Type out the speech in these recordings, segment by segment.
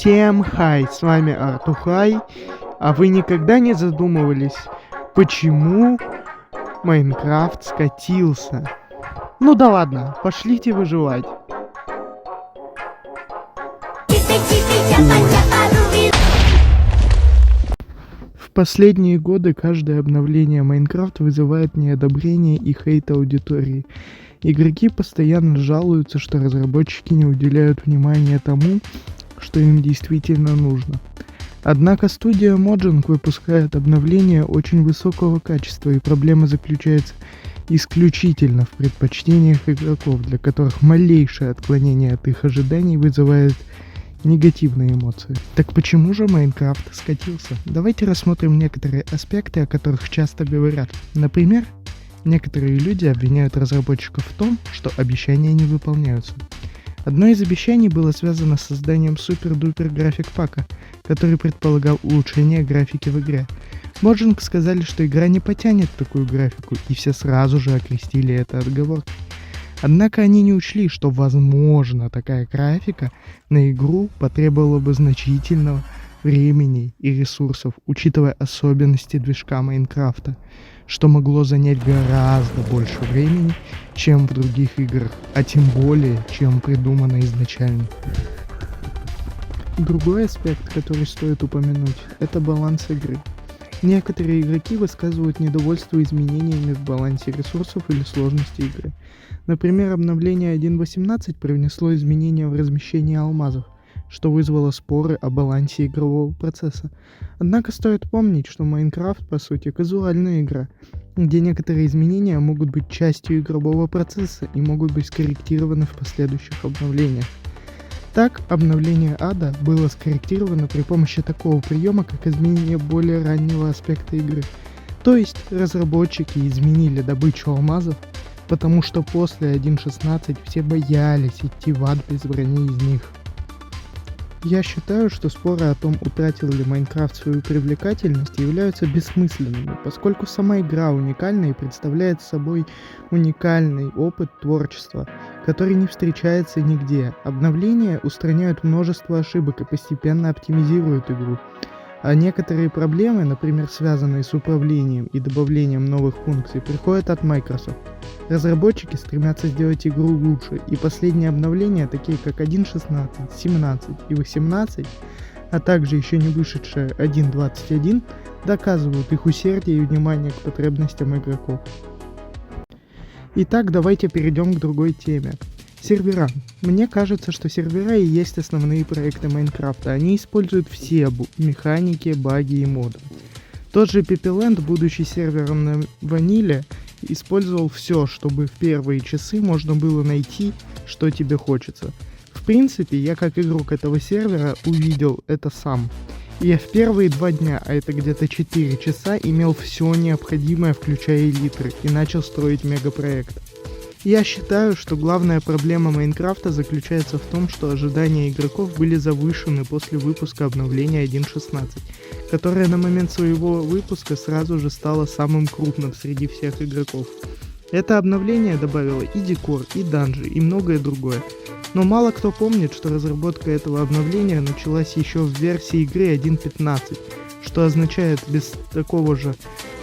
Всем хай, с вами Артухай, а вы никогда не задумывались, почему Майнкрафт скатился? Ну да ладно, пошлите выживать. В последние годы каждое обновление Майнкрафт вызывает неодобрение и хейт аудитории. Игроки постоянно жалуются, что разработчики не уделяют внимания тому, что им действительно нужно. Однако студия Mojang выпускает обновления очень высокого качества, и проблема заключается исключительно в предпочтениях игроков, для которых малейшее отклонение от их ожиданий вызывает негативные эмоции. Так почему же Майнкрафт скатился? Давайте рассмотрим некоторые аспекты, о которых часто говорят. Например, некоторые люди обвиняют разработчиков в том, что обещания не выполняются. Одно из обещаний было связано с созданием супер-дупер график-пака, который предполагал улучшение графики в игре. Mojang сказали, что игра не потянет такую графику, и все сразу же окрестили это отговоркой. Однако они не учли, что, возможно, такая графика на игру потребовала бы значительного времени и ресурсов, учитывая особенности движка Майнкрафта, что могло занять гораздо больше времени, чем в других играх, а тем более, чем придумано изначально. Другой аспект, который стоит упомянуть, это баланс игры. Некоторые игроки высказывают недовольство изменениями в балансе ресурсов или сложности игры. Например, обновление 1.18 привнесло изменения в размещении алмазов, что вызвало споры о балансе игрового процесса. Однако стоит помнить, что Майнкрафт по сути казуальная игра, где некоторые изменения могут быть частью игрового процесса и могут быть скорректированы в последующих обновлениях. Так, обновление ада было скорректировано при помощи такого приема, как изменение более раннего аспекта игры. То есть разработчики изменили добычу алмазов, потому что после 1.16 все боялись идти в ад без брони из них. Я считаю, что споры о том, утратил ли Майнкрафт свою привлекательность, являются бессмысленными, поскольку сама игра уникальна и представляет собой уникальный опыт творчества, который не встречается нигде. Обновления устраняют множество ошибок и постепенно оптимизируют игру. А некоторые проблемы, например, связанные с управлением и добавлением новых функций, приходят от Microsoft. Разработчики стремятся сделать игру лучше, и последние обновления, такие как 1.16, 17 и 18, а также еще не вышедшая 1.21, доказывают их усердие и внимание к потребностям игроков. Итак, давайте перейдем к другой теме. Сервера. Мне кажется, что сервера и есть основные проекты Майнкрафта. Они используют все механики, баги и моды. Тот же Pepeland, будучи сервером на ваниле, использовал все, чтобы в первые часы можно было найти, что тебе хочется. В принципе, я как игрок этого сервера увидел это сам. Я в первые 2 дня, а это где-то 4 часа, имел все необходимое, включая элитры, и начал строить мегапроект. Я считаю, что главная проблема Майнкрафта заключается в том, что ожидания игроков были завышены после выпуска обновления 1.16, которое на момент своего выпуска сразу же стало самым крупным среди всех игроков. Это обновление добавило и декор, и данжи, и многое другое. Но мало кто помнит, что разработка этого обновления началась еще в версии игры 1.15, что означает, без такого же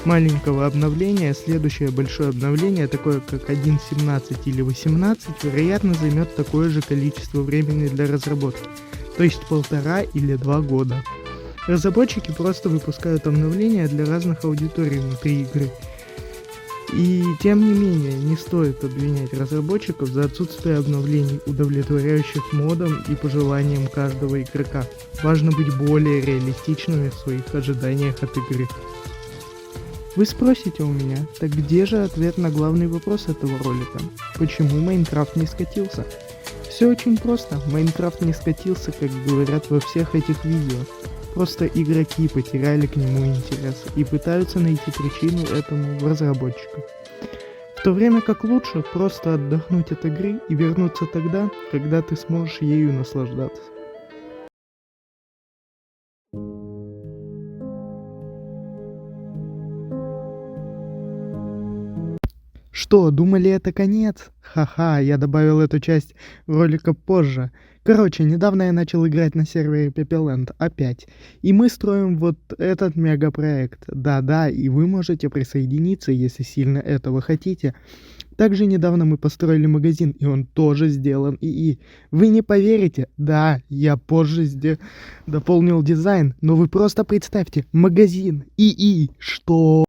маленького обновления следующее большое обновление, такое как 1.17 или 18, вероятно займет такое же количество времени для разработки, то есть 1,5 или 2 года. Разработчики просто выпускают обновления для разных аудиторий внутри игры. И тем не менее, не стоит обвинять разработчиков за отсутствие обновлений, удовлетворяющих модам и пожеланиям каждого игрока. Важно быть более реалистичными в своих ожиданиях от игры. Вы спросите у меня, так где же ответ на главный вопрос этого ролика? Почему Майнкрафт не скатился? Все очень просто. Майнкрафт не скатился, как говорят во всех этих видео. Просто игроки потеряли к нему интерес и пытаются найти причину этому в разработчиках. В то время как лучше просто отдохнуть от игры и вернуться тогда, когда ты сможешь ею наслаждаться. Что, думали это конец? Ха-ха, я добавил эту часть ролика позже, Короче, недавно я начал играть на сервере Pepeland опять. И мы строим вот этот мегапроект. Да-да, и вы можете присоединиться, если сильно этого хотите. Также недавно мы построили магазин, и он тоже сделан ИИ. Вы не поверите? Да, я позже дополнил дизайн, но вы просто представьте, магазин ИИ, что...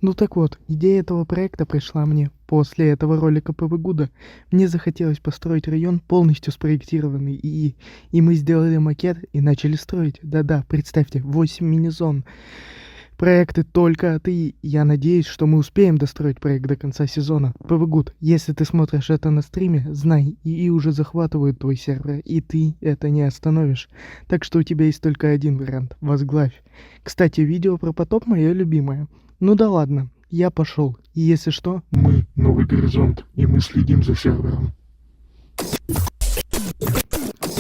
Ну так вот, идея этого проекта пришла мне после этого ролика по Выгуда. Мне захотелось построить район, полностью спроектированный ИИ. И мы сделали макет и начали строить. Да-да, представьте, 8 мини-зон. Проекты только от ИИ. Я надеюсь, что мы успеем достроить проект до конца сезона. Пвгуд, если ты смотришь это на стриме, знай, ИИ уже захватывают твой сервер, и ты это не остановишь. Так что у тебя есть только один вариант — возглавь. Кстати, видео про потоп мое любимое. Ну да ладно, я пошел. И если что... Мы — Новый Горизонт, и мы следим за сервером.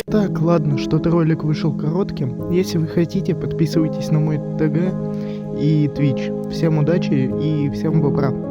Так, ладно, что-то ролик вышел коротким. Если вы хотите, подписывайтесь на мой ТГ и Twitch. Всем удачи и всем бобра.